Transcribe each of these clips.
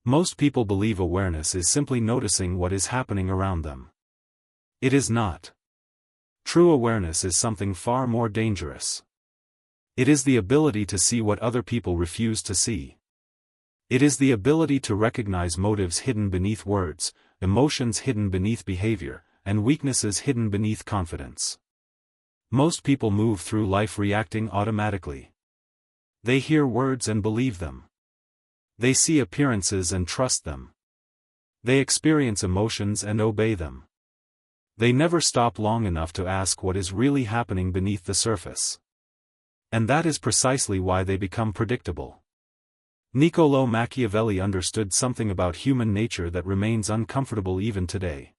Most people believe awareness is simply noticing what is happening around them. It is not. True awareness is something far more dangerous. It is the ability to see what other people refuse to see. It is the ability to recognize motives hidden beneath words, emotions hidden beneath behavior, and weaknesses hidden beneath confidence. Most people move through life reacting automatically. They hear words and believe them. They see appearances and trust them. They experience emotions and obey them. They never stop long enough to ask what is really happening beneath the surface. And that is precisely why they become predictable. Niccolò Machiavelli understood something about human nature that remains uncomfortable even today.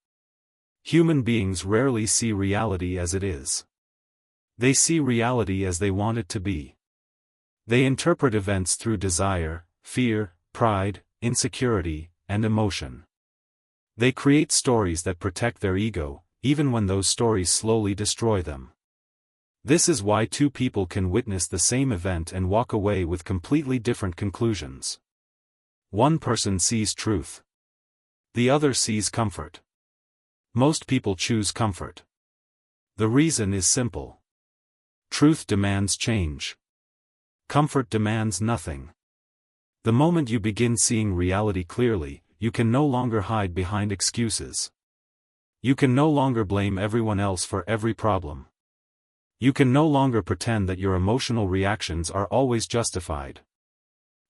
Human beings rarely see reality as it is. They see reality as they want it to be. They interpret events through desire, fear, pride, insecurity, and emotion. They create stories that protect their ego, even when those stories slowly destroy them. This is why two people can witness the same event and walk away with completely different conclusions. One person sees truth. The other sees comfort. Most people choose comfort. The reason is simple. Truth demands change. Comfort demands nothing. The moment you begin seeing reality clearly, you can no longer hide behind excuses. You can no longer blame everyone else for every problem. You can no longer pretend that your emotional reactions are always justified.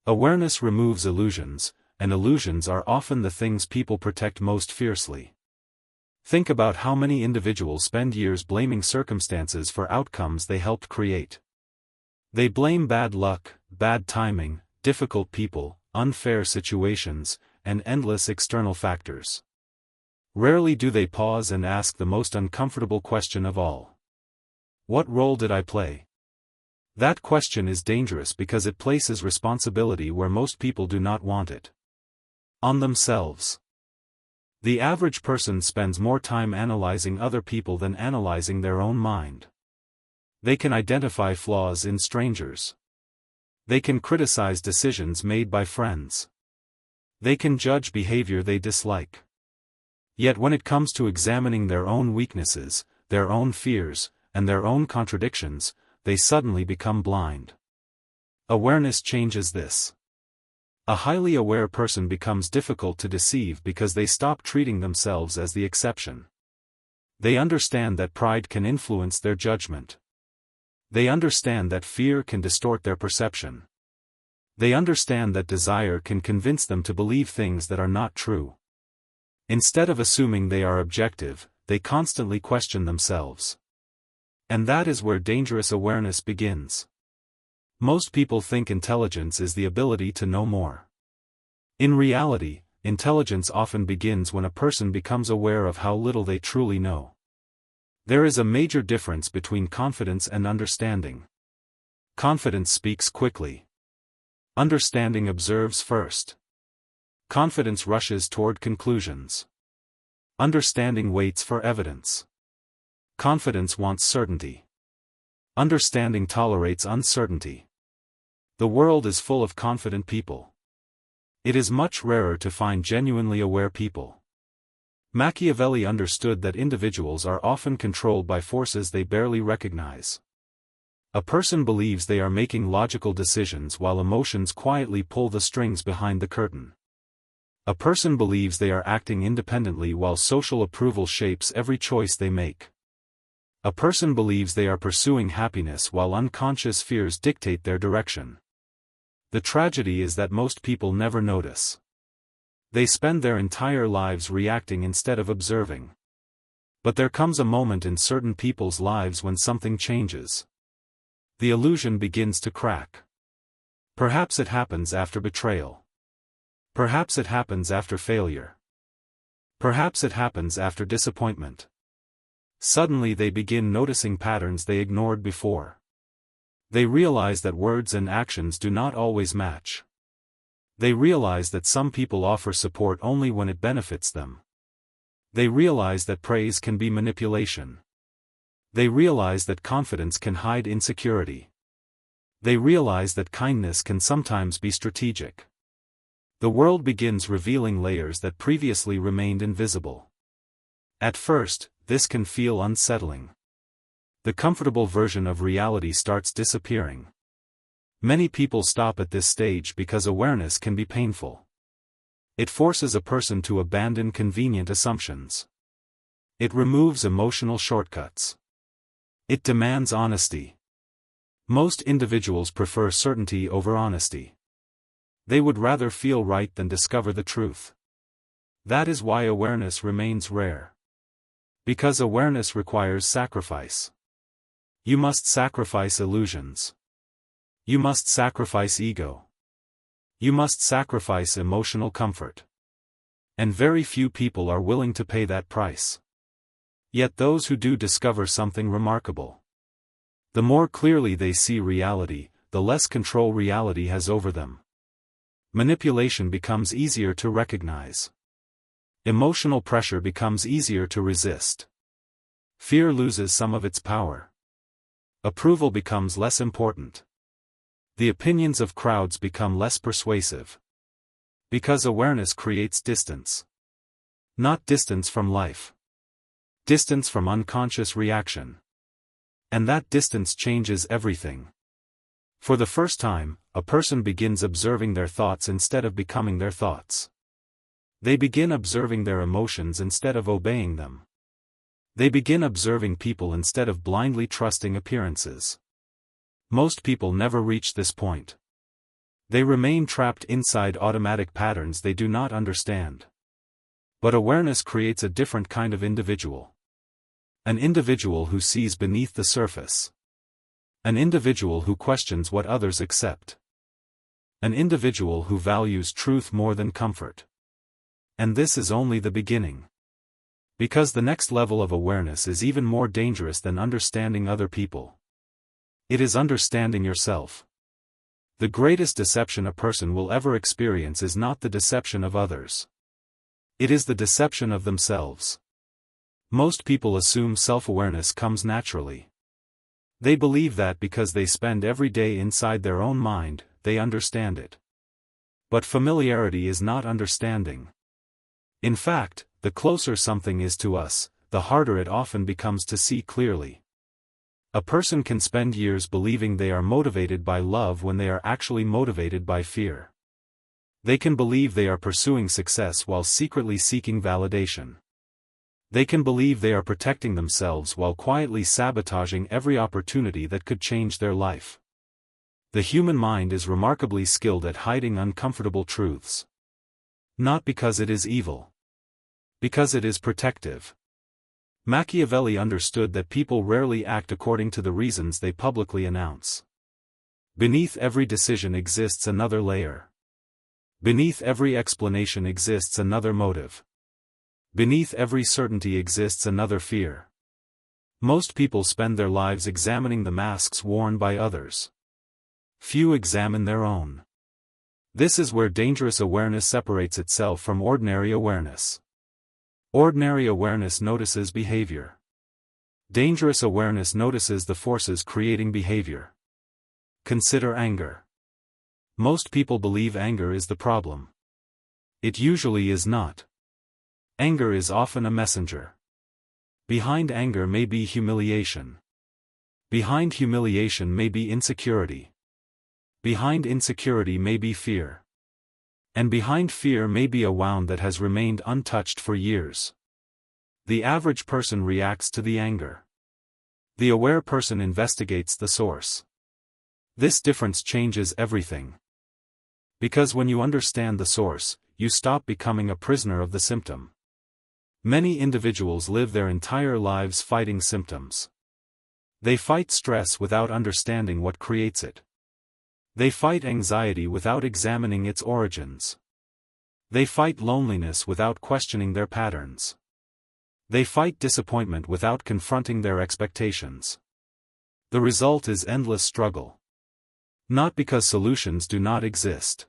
Awareness removes illusions, and illusions are often the things people protect most fiercely. Think about how many individuals spend years blaming circumstances for outcomes they helped create. They blame bad luck, bad timing, difficult people, unfair situations, and endless external factors. Rarely do they pause and ask the most uncomfortable question of all. What role did I play? That question is dangerous because it places responsibility where most people do not want it. On themselves. The average person spends more time analyzing other people than analyzing their own mind. They can identify flaws in strangers. They can criticize decisions made by friends. They can judge behavior they dislike. Yet when it comes to examining their own weaknesses, their own fears, and their own contradictions, they suddenly become blind. Awareness changes this. A highly aware person becomes difficult to deceive because they stop treating themselves as the exception. They understand that pride can influence their judgment. They understand that fear can distort their perception. They understand that desire can convince them to believe things that are not true. Instead of assuming they are objective, they constantly question themselves. And that is where dangerous awareness begins. Most people think intelligence is the ability to know more. In reality, intelligence often begins when a person becomes aware of how little they truly know. There is a major difference between confidence and understanding. Confidence speaks quickly. Understanding observes first. Confidence rushes toward conclusions. Understanding waits for evidence. Confidence wants certainty. Understanding tolerates uncertainty. The world is full of confident people. It is much rarer to find genuinely aware people. Machiavelli understood that individuals are often controlled by forces they barely recognize. A person believes they are making logical decisions while emotions quietly pull the strings behind the curtain. A person believes they are acting independently while social approval shapes every choice they make. A person believes they are pursuing happiness while unconscious fears dictate their direction. The tragedy is that most people never notice. They spend their entire lives reacting instead of observing. But there comes a moment in certain people's lives when something changes. The illusion begins to crack. Perhaps it happens after betrayal. Perhaps it happens after failure. Perhaps it happens after disappointment. Suddenly they begin noticing patterns they ignored before. They realize that words and actions do not always match. They realize that some people offer support only when it benefits them. They realize that praise can be manipulation. They realize that confidence can hide insecurity. They realize that kindness can sometimes be strategic. The world begins revealing layers that previously remained invisible. At first, this can feel unsettling. The comfortable version of reality starts disappearing. Many people stop at this stage because awareness can be painful. It forces a person to abandon convenient assumptions. It removes emotional shortcuts. It demands honesty. Most individuals prefer certainty over honesty. They would rather feel right than discover the truth. That is why awareness remains rare. Because awareness requires sacrifice. You must sacrifice illusions. You must sacrifice ego. You must sacrifice emotional comfort. And very few people are willing to pay that price. Yet those who do discover something remarkable. The more clearly they see reality, the less control reality has over them. Manipulation becomes easier to recognize. Emotional pressure becomes easier to resist. Fear loses some of its power. Approval becomes less important. The opinions of crowds become less persuasive. Because awareness creates distance. Not distance from life. Distance from unconscious reaction. And that distance changes everything. For the first time, a person begins observing their thoughts instead of becoming their thoughts. They begin observing their emotions instead of obeying them. They begin observing people instead of blindly trusting appearances. Most people never reach this point. They remain trapped inside automatic patterns they do not understand. But awareness creates a different kind of individual. An individual who sees beneath the surface. An individual who questions what others accept. An individual who values truth more than comfort. And this is only the beginning. Because the next level of awareness is even more dangerous than understanding other people. It is understanding yourself. The greatest deception a person will ever experience is not the deception of others. It is the deception of themselves. Most people assume self-awareness comes naturally. They believe that because they spend every day inside their own mind, they understand it. But familiarity is not understanding. In fact, the closer something is to us, the harder it often becomes to see clearly. A person can spend years believing they are motivated by love when they are actually motivated by fear. They can believe they are pursuing success while secretly seeking validation. They can believe they are protecting themselves while quietly sabotaging every opportunity that could change their life. The human mind is remarkably skilled at hiding uncomfortable truths. Not because it is evil. Because it is protective. Machiavelli understood that people rarely act according to the reasons they publicly announce. Beneath every decision exists another layer. Beneath every explanation exists another motive. Beneath every certainty exists another fear. Most people spend their lives examining the masks worn by others. Few examine their own. This is where dangerous awareness separates itself from ordinary awareness. Ordinary awareness notices behavior. Dangerous awareness notices the forces creating behavior. Consider anger. Most people believe anger is the problem. It usually is not. Anger is often a messenger. Behind anger may be humiliation. Behind humiliation may be insecurity. Behind insecurity may be fear. And behind fear may be a wound that has remained untouched for years. The average person reacts to the anger. The aware person investigates the source. This difference changes everything. Because when you understand the source, you stop becoming a prisoner of the symptom. Many individuals live their entire lives fighting symptoms. They fight stress without understanding what creates it. They fight anxiety without examining its origins. They fight loneliness without questioning their patterns. They fight disappointment without confronting their expectations. The result is endless struggle. Not because solutions do not exist.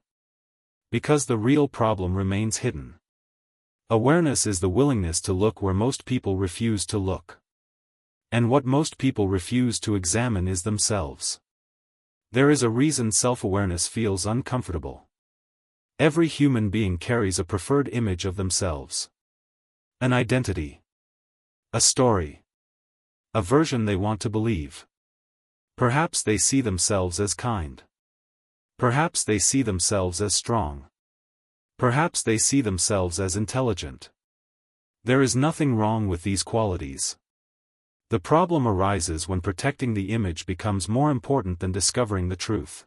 Because the real problem remains hidden. Awareness is the willingness to look where most people refuse to look. And what most people refuse to examine is themselves. There is a reason self-awareness feels uncomfortable. Every human being carries a preferred image of themselves. An identity. A story. A version they want to believe. Perhaps they see themselves as kind. Perhaps they see themselves as strong. Perhaps they see themselves as intelligent. There is nothing wrong with these qualities. The problem arises when protecting the image becomes more important than discovering the truth.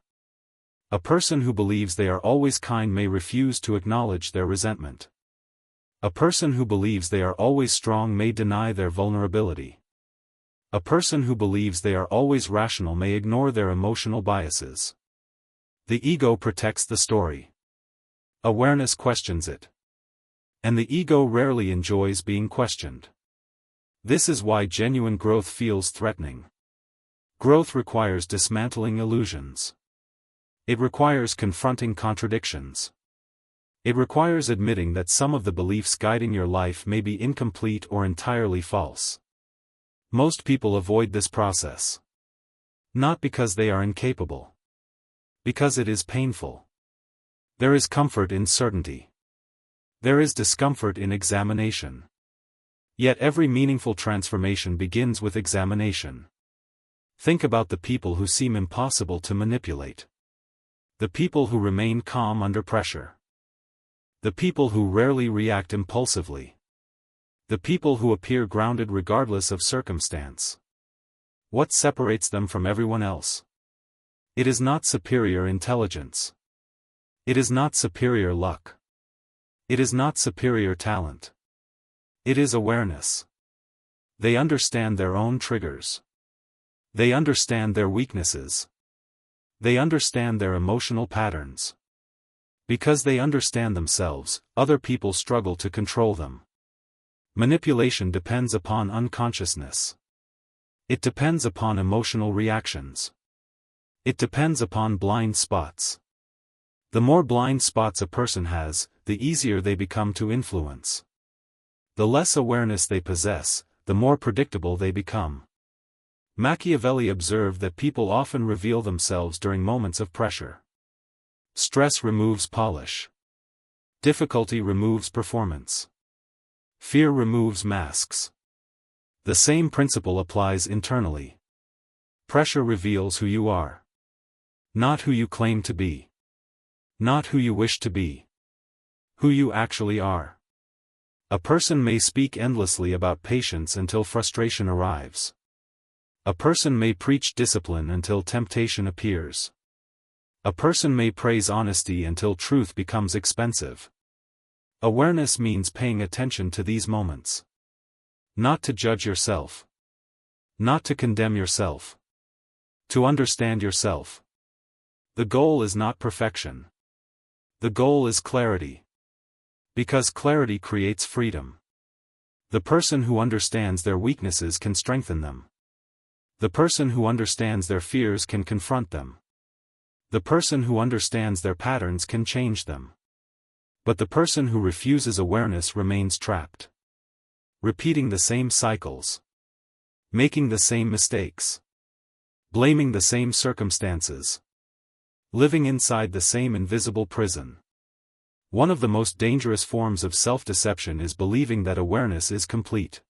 A person who believes they are always kind may refuse to acknowledge their resentment. A person who believes they are always strong may deny their vulnerability. A person who believes they are always rational may ignore their emotional biases. The ego protects the story. Awareness questions it. And the ego rarely enjoys being questioned. This is why genuine growth feels threatening. Growth requires dismantling illusions. It requires confronting contradictions. It requires admitting that some of the beliefs guiding your life may be incomplete or entirely false. Most people avoid this process. Not because they are incapable. Because it is painful. There is comfort in certainty. There is discomfort in examination. Yet every meaningful transformation begins with examination. Think about the people who seem impossible to manipulate. The people who remain calm under pressure. The people who rarely react impulsively. The people who appear grounded regardless of circumstance. What separates them from everyone else? It is not superior intelligence. It is not superior luck. It is not superior talent. It is awareness. They understand their own triggers. They understand their weaknesses. They understand their emotional patterns. Because they understand themselves, other people struggle to control them. Manipulation depends upon unconsciousness. It depends upon emotional reactions. It depends upon blind spots. The more blind spots a person has, the easier they become to influence. The less awareness they possess, the more predictable they become. Machiavelli observed that people often reveal themselves during moments of pressure. Stress removes polish. Difficulty removes performance. Fear removes masks. The same principle applies internally. Pressure reveals who you are. Not who you claim to be. Not who you wish to be. Who you actually are. A person may speak endlessly about patience until frustration arrives. A person may preach discipline until temptation appears. A person may praise honesty until truth becomes expensive. Awareness means paying attention to these moments. Not to judge yourself. Not to condemn yourself. To understand yourself. The goal is not perfection. The goal is clarity. Because clarity creates freedom. The person who understands their weaknesses can strengthen them. The person who understands their fears can confront them. The person who understands their patterns can change them. But the person who refuses awareness remains trapped. Repeating the same cycles. Making the same mistakes. Blaming the same circumstances. Living inside the same invisible prison. One of the most dangerous forms of self-deception is believing that awareness is complete.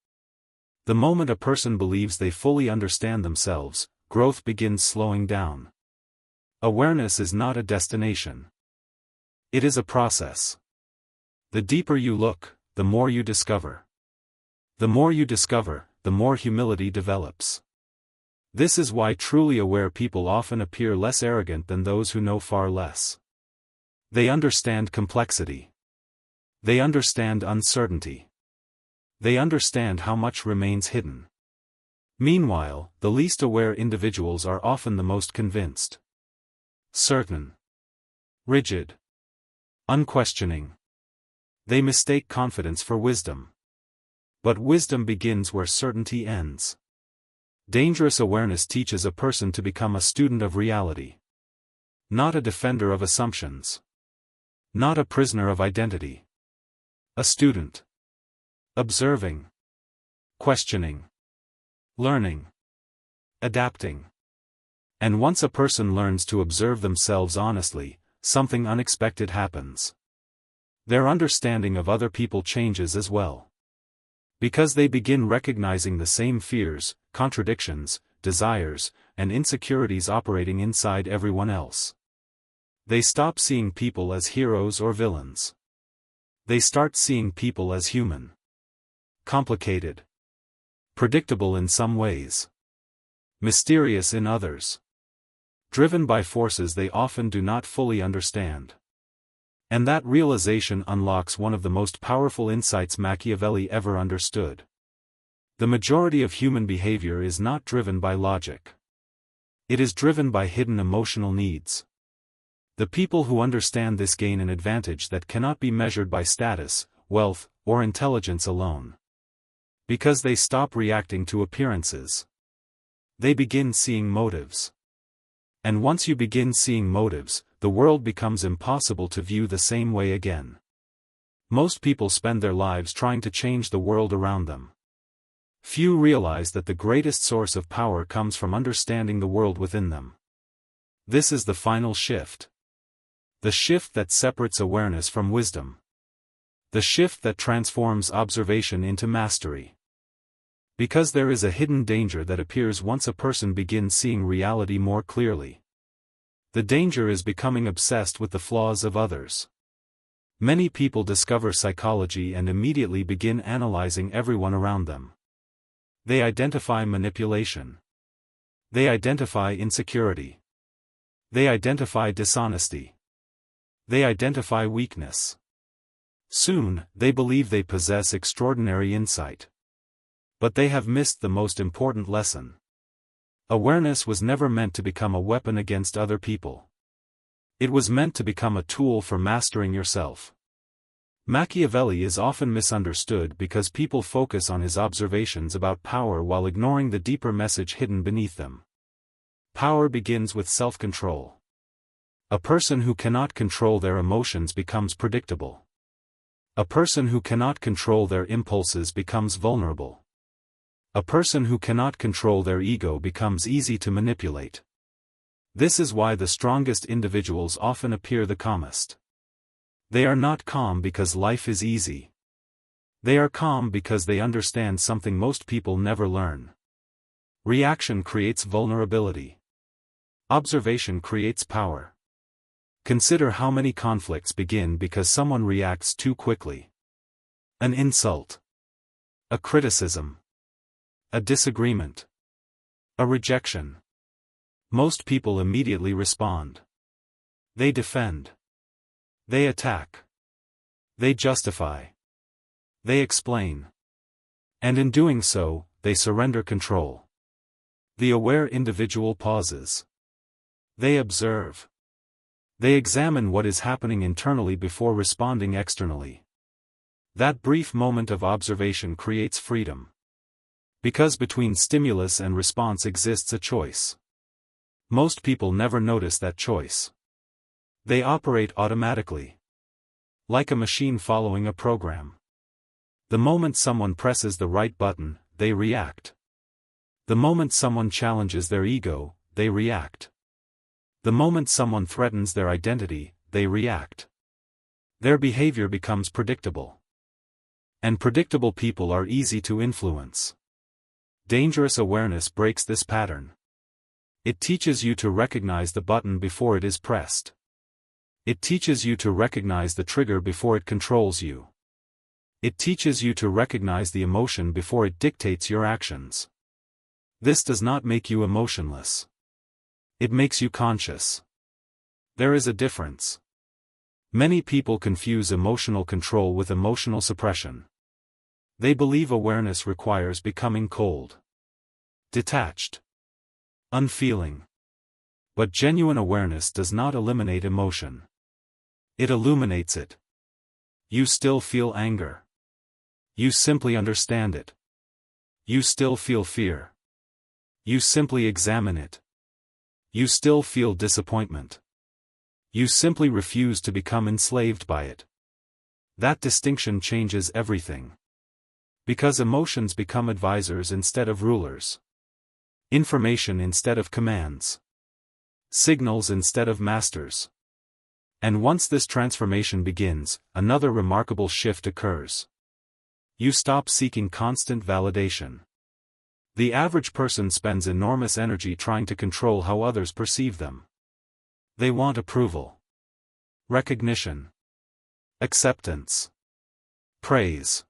The moment a person believes they fully understand themselves, growth begins slowing down. Awareness is not a destination. It is a process. The deeper you look, the more you discover. The more you discover, the more humility develops. This is why truly aware people often appear less arrogant than those who know far less. They understand complexity. They understand uncertainty. They understand how much remains hidden. Meanwhile, the least aware individuals are often the most convinced. Certain. Rigid. Unquestioning. They mistake confidence for wisdom. But wisdom begins where certainty ends. Dangerous awareness teaches a person to become a student of reality. Not a defender of assumptions. Not a prisoner of identity. A student. Observing. Questioning. Learning. Adapting. And once a person learns to observe themselves honestly, something unexpected happens. Their understanding of other people changes as well. Because they begin recognizing the same fears, contradictions, desires, and insecurities operating inside everyone else. They stop seeing people as heroes or villains. They start seeing people as human. Complicated. Predictable in some ways. Mysterious in others. Driven by forces they often do not fully understand. And that realization unlocks one of the most powerful insights Machiavelli ever understood. The majority of human behavior is not driven by logic. It is driven by hidden emotional needs. The people who understand this gain an advantage that cannot be measured by status, wealth, or intelligence alone. Because they stop reacting to appearances. They begin seeing motives. And once you begin seeing motives, the world becomes impossible to view the same way again. Most people spend their lives trying to change the world around them. Few realize that the greatest source of power comes from understanding the world within them. This is the final shift. The shift that separates awareness from wisdom. The shift that transforms observation into mastery. Because there is a hidden danger that appears once a person begins seeing reality more clearly. The danger is becoming obsessed with the flaws of others. Many people discover psychology and immediately begin analyzing everyone around them. They identify manipulation. They identify insecurity. They identify dishonesty. They identify weakness. Soon, they believe they possess extraordinary insight. But they have missed the most important lesson. Awareness was never meant to become a weapon against other people. It was meant to become a tool for mastering yourself. Machiavelli is often misunderstood because people focus on his observations about power while ignoring the deeper message hidden beneath them. Power begins with self-control. A person who cannot control their emotions becomes predictable. A person who cannot control their impulses becomes vulnerable. A person who cannot control their ego becomes easy to manipulate. This is why the strongest individuals often appear the calmest. They are not calm because life is easy. They are calm because they understand something most people never learn. Reaction creates vulnerability. Observation creates power. Consider how many conflicts begin because someone reacts too quickly. An insult. A criticism. A disagreement. A rejection. Most people immediately respond. They defend. They attack. They justify. They explain. And in doing so, they surrender control. The aware individual pauses. They observe. They examine what is happening internally before responding externally. That brief moment of observation creates freedom. Because between stimulus and response exists a choice. Most people never notice that choice. They operate automatically. Like a machine following a program. The moment someone presses the right button, they react. The moment someone challenges their ego, they react. The moment someone threatens their identity, they react. Their behavior becomes predictable. And predictable people are easy to influence. Dangerous awareness breaks this pattern. It teaches you to recognize the button before it is pressed. It teaches you to recognize the trigger before it controls you. It teaches you to recognize the emotion before it dictates your actions. This does not make you emotionless. It makes you conscious. There is a difference. Many people confuse emotional control with emotional suppression. They believe awareness requires becoming cold, detached, unfeeling. But genuine awareness does not eliminate emotion. It illuminates it. You still feel anger. You simply understand it. You still feel fear. You simply examine it. You still feel disappointment. You simply refuse to become enslaved by it. That distinction changes everything. Because emotions become advisors instead of rulers. Information instead of commands. Signals instead of masters. And once this transformation begins, another remarkable shift occurs. You stop seeking constant validation. The average person spends enormous energy trying to control how others perceive them. They want approval, recognition, acceptance, praise.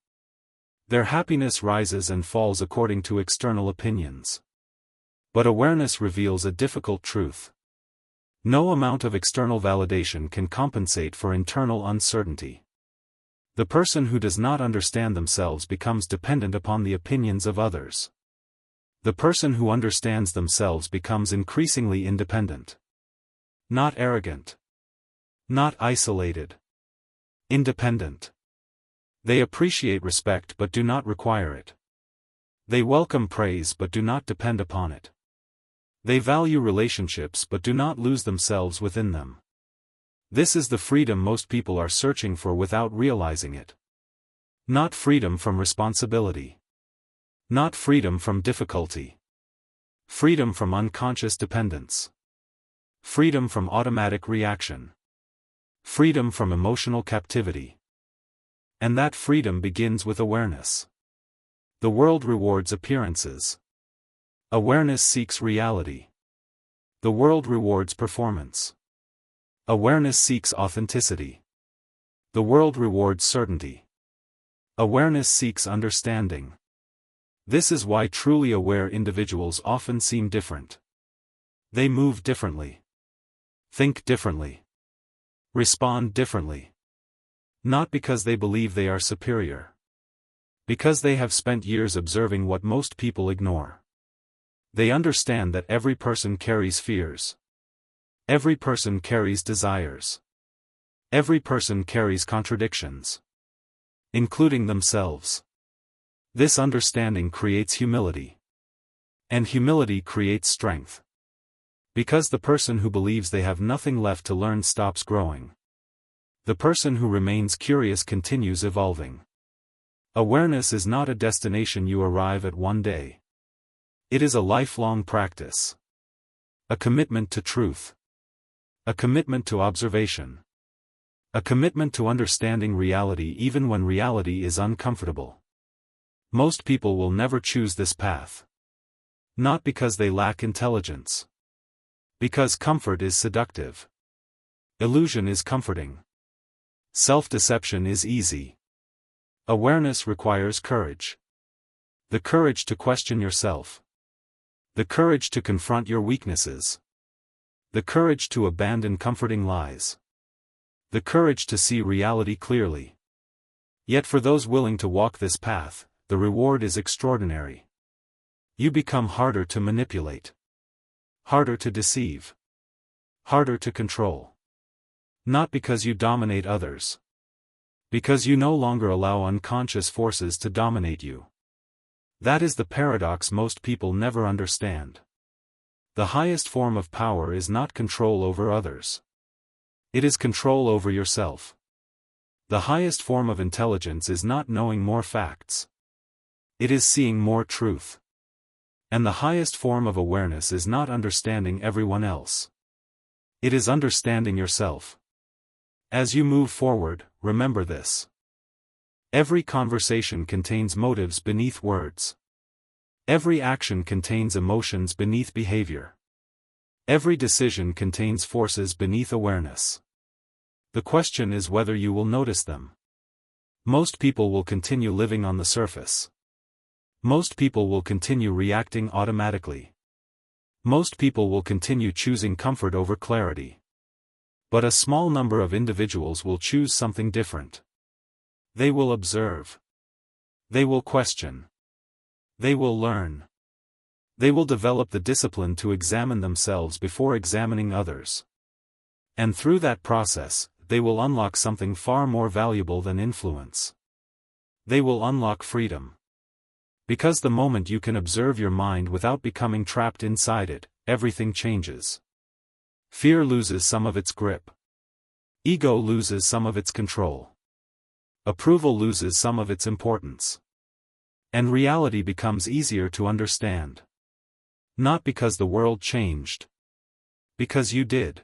Their happiness rises and falls according to external opinions. But awareness reveals a difficult truth. No amount of external validation can compensate for internal uncertainty. The person who does not understand themselves becomes dependent upon the opinions of others. The person who understands themselves becomes increasingly independent. Not arrogant. Not isolated. Independent. They appreciate respect but do not require it. They welcome praise but do not depend upon it. They value relationships but do not lose themselves within them. This is the freedom most people are searching for without realizing it. Not freedom from responsibility. Not freedom from difficulty. Freedom from unconscious dependence. Freedom from automatic reaction. Freedom from emotional captivity. And that freedom begins with awareness. The world rewards appearances. Awareness seeks reality. The world rewards performance. Awareness seeks authenticity. The world rewards certainty. Awareness seeks understanding. This is why truly aware individuals often seem different. They move differently. Think differently. Respond differently. Not because they believe they are superior. Because they have spent years observing what most people ignore. They understand that every person carries fears. Every person carries desires. Every person carries contradictions. Including themselves. This understanding creates humility. And humility creates strength. Because the person who believes they have nothing left to learn stops growing. The person who remains curious continues evolving. Awareness is not a destination you arrive at one day. It is a lifelong practice. A commitment to truth. A commitment to observation. A commitment to understanding reality even when reality is uncomfortable. Most people will never choose this path. Not because they lack intelligence. Because comfort is seductive. Illusion is comforting. Self-deception is easy. Awareness requires courage. The courage to question yourself. The courage to confront your weaknesses. The courage to abandon comforting lies. The courage to see reality clearly. Yet for those willing to walk this path, the reward is extraordinary. You become harder to manipulate. Harder to deceive. Harder to control. Not because you dominate others. Because you no longer allow unconscious forces to dominate you. That is the paradox most people never understand. The highest form of power is not control over others. It is control over yourself. The highest form of intelligence is not knowing more facts. It is seeing more truth. And the highest form of awareness is not understanding everyone else. It is understanding yourself. As you move forward, remember this. Every conversation contains motives beneath words. Every action contains emotions beneath behavior. Every decision contains forces beneath awareness. The question is whether you will notice them. Most people will continue living on the surface. Most people will continue reacting automatically. Most people will continue choosing comfort over clarity. But a small number of individuals will choose something different. They will observe. They will question. They will learn. They will develop the discipline to examine themselves before examining others. And through that process, they will unlock something far more valuable than influence. They will unlock freedom. Because the moment you can observe your mind without becoming trapped inside it, everything changes. Fear loses some of its grip. Ego loses some of its control. Approval loses some of its importance. And reality becomes easier to understand. Not because the world changed. Because you did.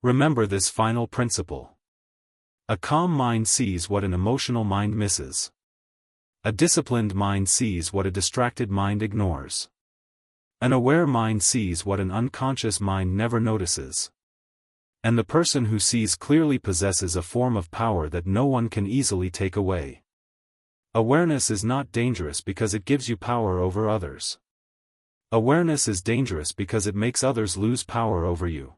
Remember this final principle. A calm mind sees what an emotional mind misses. A disciplined mind sees what a distracted mind ignores. An aware mind sees what an unconscious mind never notices. And the person who sees clearly possesses a form of power that no one can easily take away. Awareness is not dangerous because it gives you power over others. Awareness is dangerous because it makes others lose power over you.